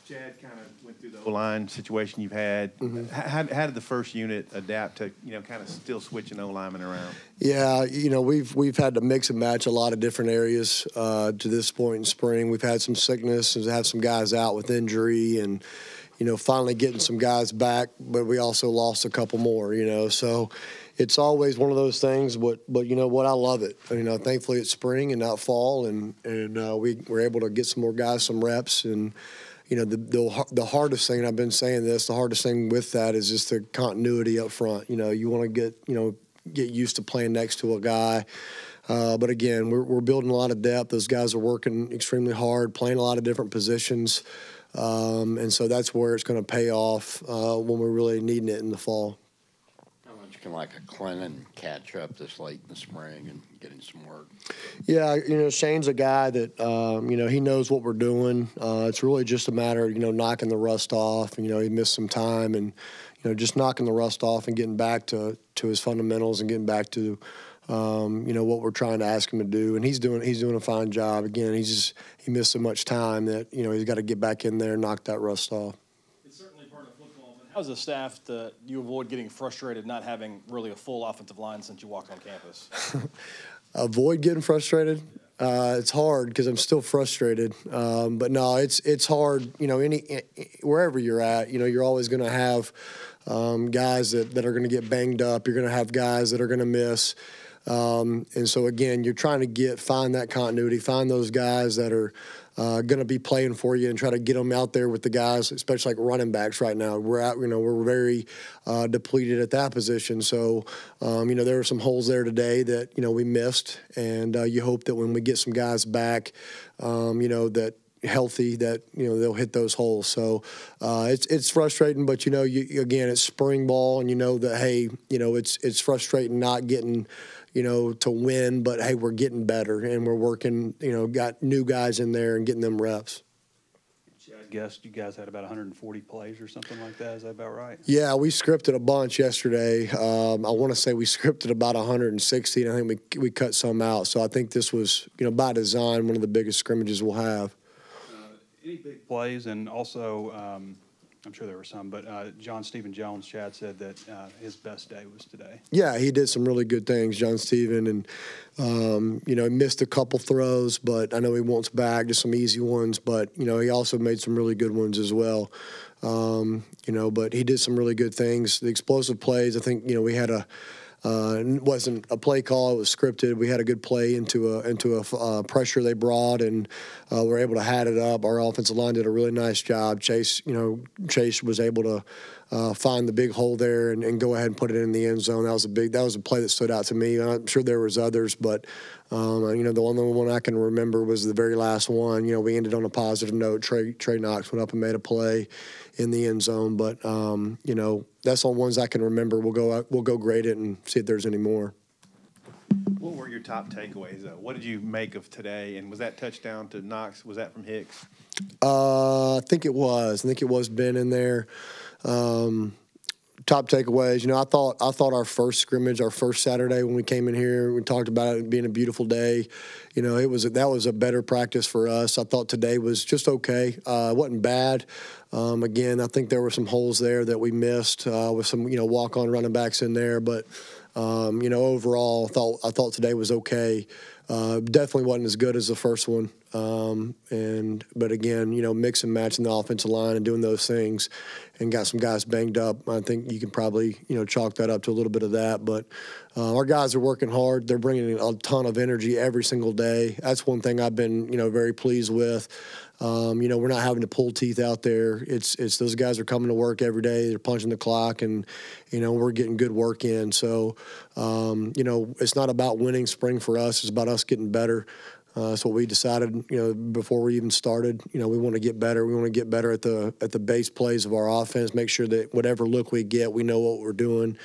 Chad kind of went through the O-line situation you've had. How did the first unit adapt to, kind of still switching O-linemen around? Yeah, we've had to mix and match a lot of different areas to this point in spring. We've had some sickness and have some guys out with injury and, finally getting some guys back, but we also lost a couple more, So it's always one of those things, but you know what? I love it. Thankfully it's spring and not fall, and we were able to get some more guys some reps. And, the hardest thing, and I've been saying this, the hardest thing with that is just the continuity up front. You want to get used to playing next to a guy. But again, we're building a lot of depth. Those guys are working extremely hard, playing a lot of different positions. And so that's where it's going to pay off when we're really needing it in the fall. How much can like a Clinton catch up this late in the spring and getting some work? Yeah, Shane's a guy that, he knows what we're doing. It's really just a matter of, knocking the rust off. He missed some time and, just knocking the rust off and getting back to his fundamentals and getting back to, what we're trying to ask him to do. And he's doing a fine job. Again, he missed so much time that, he's got to get back in there and knock that rust off. It's certainly part of football, but how's the staff that you avoid getting frustrated not having really a full offensive line since you walked on campus? Avoid getting frustrated? It's hard because I'm still frustrated. But no, it's hard. Wherever you're at, you're always going to have guys that are going to get banged up. You're going to have guys that are going to miss. And so, again, you're trying to find that continuity, find those guys that are going to be playing for you and try to get them out there with the guys, especially like running backs right now. We're very depleted at that position. So, there were some holes there today that, we missed. And you hope that when we get some guys back, that healthy, that, they'll hit those holes. So it's frustrating, but, again, it's spring ball and that, hey, it's frustrating not getting – to win, but hey, we're getting better and we're working, got new guys in there and getting them reps. I guess you guys had about 140 plays or something like that. Is that about right? Yeah, we scripted a bunch yesterday. I want to say we scripted about 160, and I think we cut some out. So I think this was, by design, one of the biggest scrimmages we'll have. Any big plays, and also I'm sure there were some, but John Stephen Jones, Chad said that his best day was today. Yeah, he did some really good things, John Stephen, and, he missed a couple throws, but I know he wants back, just some easy ones, but, he also made some really good ones as well. But he did some really good things. The explosive plays, I think, we had it wasn't a play call; it was scripted. We had a good play into a pressure they brought, and we're able to hat it up. Our offensive line did a really nice job. Chase was able to find the big hole there and go ahead and put it in the end zone. That was a play that stood out to me. I'm sure there was others, but the only one I can remember was the very last one. We ended on a positive note. Trey Knox went up and made a play in the end zone, but that's all ones I can remember. We'll go grade it and see if there's any more. What were your top takeaways, though? What did you make of today? And was that touchdown to Knox? Was that from Hicks? I think it was. Ben in there. Top takeaways. I thought our first scrimmage, our first Saturday when we came in here, we talked about it being a beautiful day. That was a better practice for us. I thought today was just okay. It wasn't bad. Again, I think there were some holes there that we missed with some walk-on running backs in there, but overall, I thought today was okay. Definitely wasn't as good as the first one. But again, mix and matching the offensive line and doing those things and got some guys banged up. I think you can probably, chalk that up to a little bit of that. But our guys are working hard. They're bringing a ton of energy every single day. That's one thing I've been, very pleased with. We're not having to pull teeth out there. It's those guys are coming to work every day. They're punching the clock, and we're getting good work in. So it's not about winning spring for us. It's about us getting better. That's what we decided, before we even started. We want to get better. We want to get better at the base plays of our offense. Make sure that whatever look we get, we know what we're doing,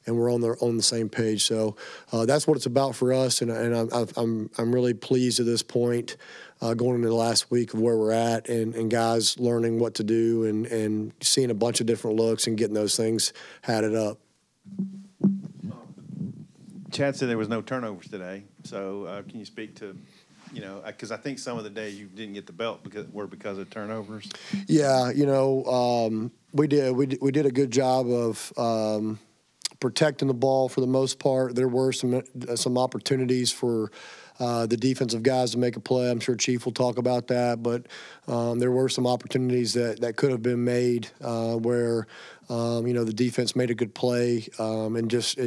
and we're on the same page. So that's what it's about for us. And I'm really pleased at this point, going into the last week of where we're at, and guys learning what to do and seeing a bunch of different looks and getting those things hatted up. Chad said there was no turnovers today. So can you speak to you know, because I think some of the days you didn't get the belt because of turnovers. Yeah, you know, we did a good job of protecting the ball for the most part. There were some opportunities for the defensive guys to make a play. I'm sure Chief will talk about that, but there were some opportunities that could have been made where you know, the defense made a good play and just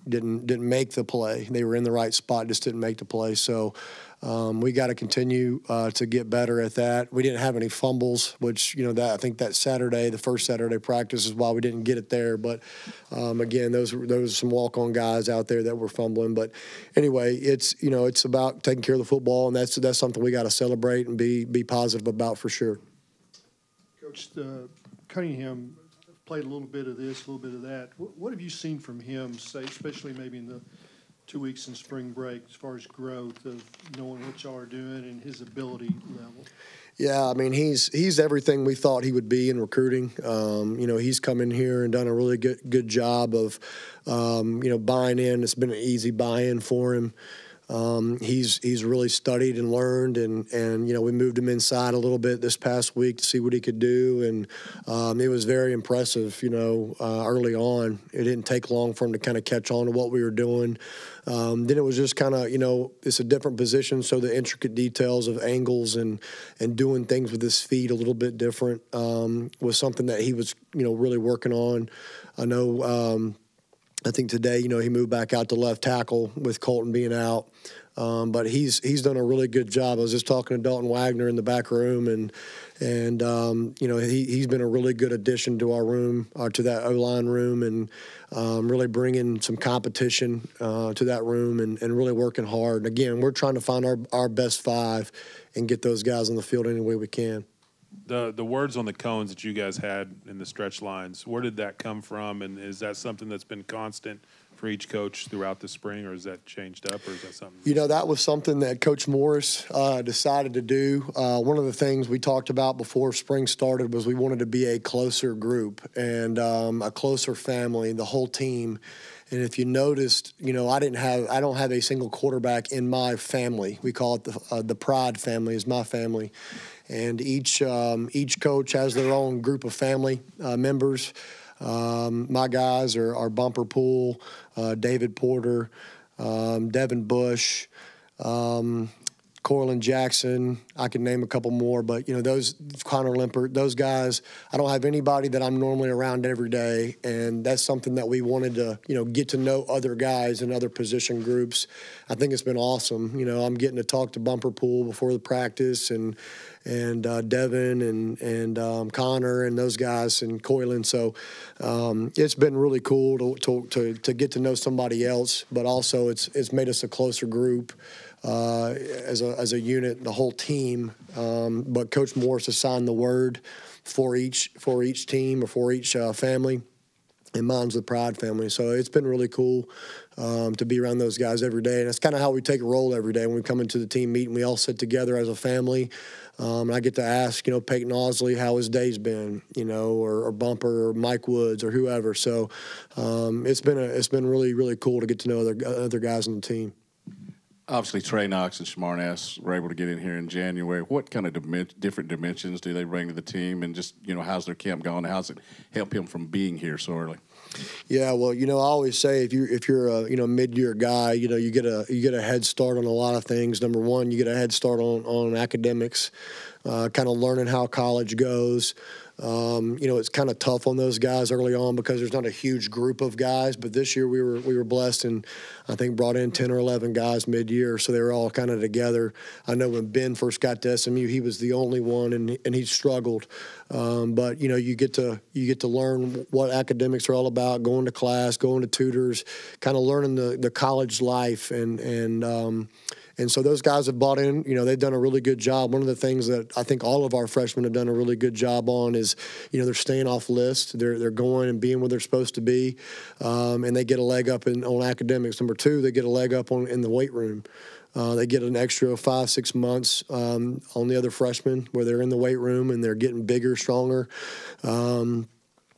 didn't make the play. They were in the right spot, just didn't make the play. So we got to continue to get better at that. We didn't have any fumbles, which, you know, that I think that Saturday, the first Saturday practice, is why we didn't get it there. But again, those were some walk-on guys out there that were fumbling. But anyway, it's, you know, it's about taking care of the football, and that's something we got to celebrate and be positive about for sure. Coach, Cunningham played a little bit of this, a little bit of that. What have you seen from him, say, especially maybe in the 2 weeks in spring break, as far as growth of knowing what y'all are doing and his ability level? Yeah, I mean, he's everything we thought he would be in recruiting. You know, he's come in here and done a really good job of, you know, buying in. It's been an easy buy-in for him. He's really studied and learned, and you know, we moved him inside a little bit this past week to see what he could do, and it was very impressive. You know, early on, it didn't take long for him to kind of catch on to what we were doing. Then it was just kind of, you know, it's a different position, so the intricate details of angles and doing things with his feet a little bit different was something that he was, you know, really working on. I know. I think today, you know, he moved back out to left tackle with Colton being out. But he's done a really good job. I was just talking to Dalton Wagner in the back room, and you know, he's been a really good addition to our room, or to that O-line room, and really bringing some competition to that room, and really working hard. And again, we're trying to find our best five and get those guys on the field any way we can. The words on the cones that you guys had in the stretch lines, where did that come from? And is that something that's been constant for each coach throughout the spring, or is that changed up, or is that something? You know, that was something that Coach Morris decided to do. One of the things we talked about before spring started was we wanted to be a closer group and a closer family, the whole team. And if you noticed, you know, I don't have a single quarterback in my family. We call it the Pride family is my family. And each coach has their own group of family members. My guys are Bumper Pool, David Porter, Devin Bush, Corlin Jackson. I can name a couple more, but, you know, those Connor Limpert, those guys, I don't have anybody that I'm normally around every day, and that's something that we wanted to, you know, get to know other guys in other position groups. I think it's been awesome. You know, I'm getting to talk to Bumper Pool before the practice, and Devin and Connor and those guys and Coylin. So it's been really cool to get to know somebody else, but also it's made us a closer group as a unit, the whole team. But Coach Morris assigned the word for each team or for each family. And mine's the Pride family. So it's been really cool to be around those guys every day. And that's kind of how we take a role every day. When we come into the team meeting, we all sit together as a family. And I get to ask, you know, Peyton Osley how his day's been, you know, or Bumper or Mike Woods or whoever. So it's been really, really cool to get to know other guys on the team. Obviously, Trey Knox and Smartass were able to get in here in January. What kind of different dimensions do they bring to the team? And just, you know, how's their camp going? How's it help him from being here so early? Yeah, well, you know, I always say if you're a, you know, mid-year guy, you know, you get a head start on a lot of things. Number one, you get a head start on academics, kind of learning how college goes. You know, it's kind of tough on those guys early on because there's not a huge group of guys. But this year we were blessed and I think brought in 10 or 11 guys mid-year, so they were all kind of together. I know when Ben first got to SMU, he was the only one, and he struggled. But you know, you get to learn what academics are all about, going to class, going to tutors, kind of learning the college life and so those guys have bought in. You know, they've done a really good job. One of the things that I think all of our freshmen have done a really good job on is, you know, they're staying off lists. They're going and being where they're supposed to be, and they get a leg up on academics. Number two, they get a leg up in the weight room. They get an extra 5-6 months on the other freshmen where they're in the weight room and they're getting bigger, stronger.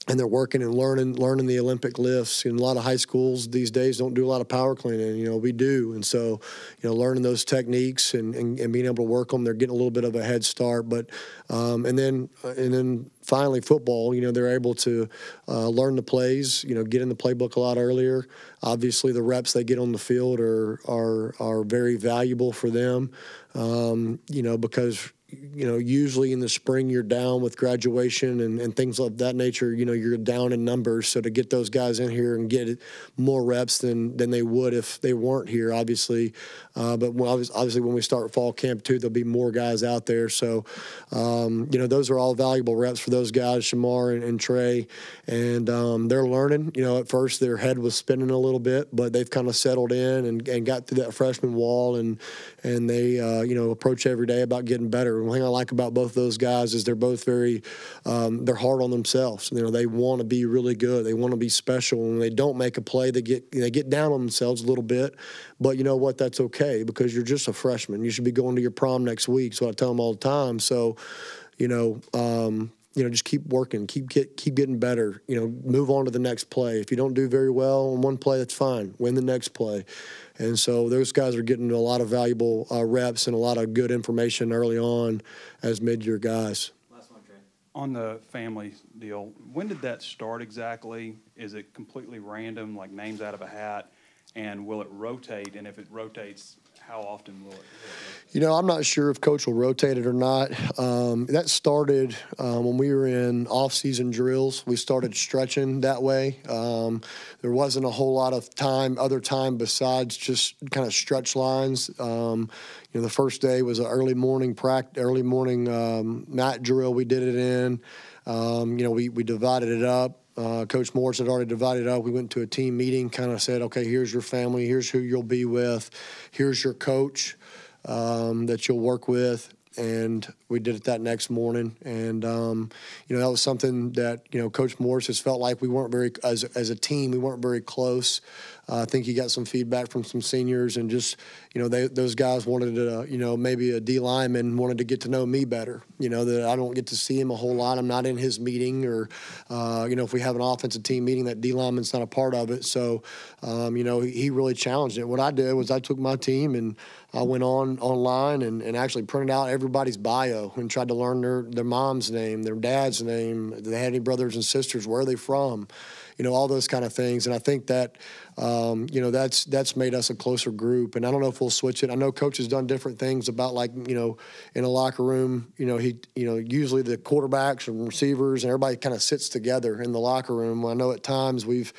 and they're working and learning the Olympic lifts. And a lot of high schools these days don't do a lot of power cleaning. We do. And so, learning those techniques and being able to work them, they're getting a little bit of a head start. But and then finally football, they're able to learn the plays, get in the playbook a lot earlier. Obviously, the reps they get on the field are very valuable for them, because usually in the spring you're down with graduation and things of that nature. You're down in numbers. So to get those guys in here and get more reps than they would if they weren't here, obviously. But obviously when we start fall camp too, there'll be more guys out there. So, those are all valuable reps for those guys, Shamar and Trey. And they're learning. At first their head was spinning a little bit, but they've kind of settled in and got through that freshman wall and they, approach every day about getting better. One thing I like about both those guys is they're both very, they're hard on themselves. They want to be really good. They want to be special. And when they don't make a play, they get down on themselves a little bit. But you know what? That's okay because you're just a freshman. You should be going to your prom next week. So I tell them all the time. So, just keep working, keep getting better. Move on to the next play. If you don't do very well on one play, that's fine. Win the next play. And so those guys are getting a lot of valuable reps and a lot of good information early on as mid-year guys. Last one, Trey. On the family deal, when did that start exactly? Is it completely random, like names out of a hat? And will it rotate? And if it rotates, how often will it rotate? I'm not sure if Coach will rotate it or not. That started when we were in off-season drills. We started stretching that way. There wasn't a whole lot of other time besides just kind of stretch lines. The first day was an early morning mat drill we did it in. We divided it up. Coach Morris had already divided up. We went to a team meeting, kind of said, okay, here's your family, here's who you'll be with, here's your coach that you'll work with. And we did it that next morning. And, that was something that, Coach Morris has felt like we weren't as a team, we weren't very close. I think he got some feedback from some seniors and just, those guys wanted to, maybe a D lineman wanted to get to know me better, that I don't get to see him a whole lot. I'm not in his meeting or, if we have an offensive team meeting, that D lineman's not a part of it. So, he really challenged it. What I did was I took my team and I went online and actually printed out everybody's bio and tried to learn their mom's name, their dad's name, if they had any brothers and sisters, where are they from, all those kind of things. And I think that, that's made us a closer group. And I don't know if we'll switch it. I know Coach has done different things about in a locker room, usually the quarterbacks and receivers and everybody kind of sits together in the locker room. I know at times we've,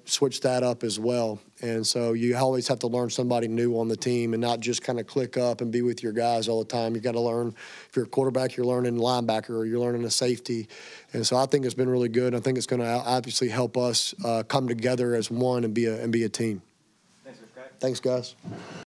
switch that up as well. And so you always have to learn somebody new on the team and not just kind of click up and be with your guys all the time. You got to learn, if you're a quarterback, you're learning linebacker or you're learning a safety. And so I think it's been really good. I think it's going to obviously help us come together as one and be a team. Thanks, Coach Craddock. Thanks, guys.